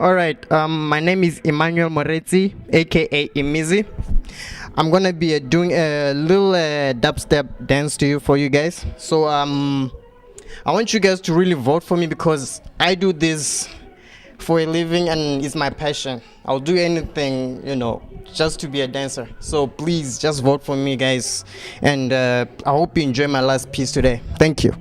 All right. My name is Emmanuel Moretti, aka Imizi. I'm gonna be doing a little dubstep dance to you for you guys. So I want you guys to really vote for me because I do this for a living and it's my passion. I'll do anything, just to be a dancer. So please just vote for me, guys. And I hope you enjoy my last piece today. Thank you.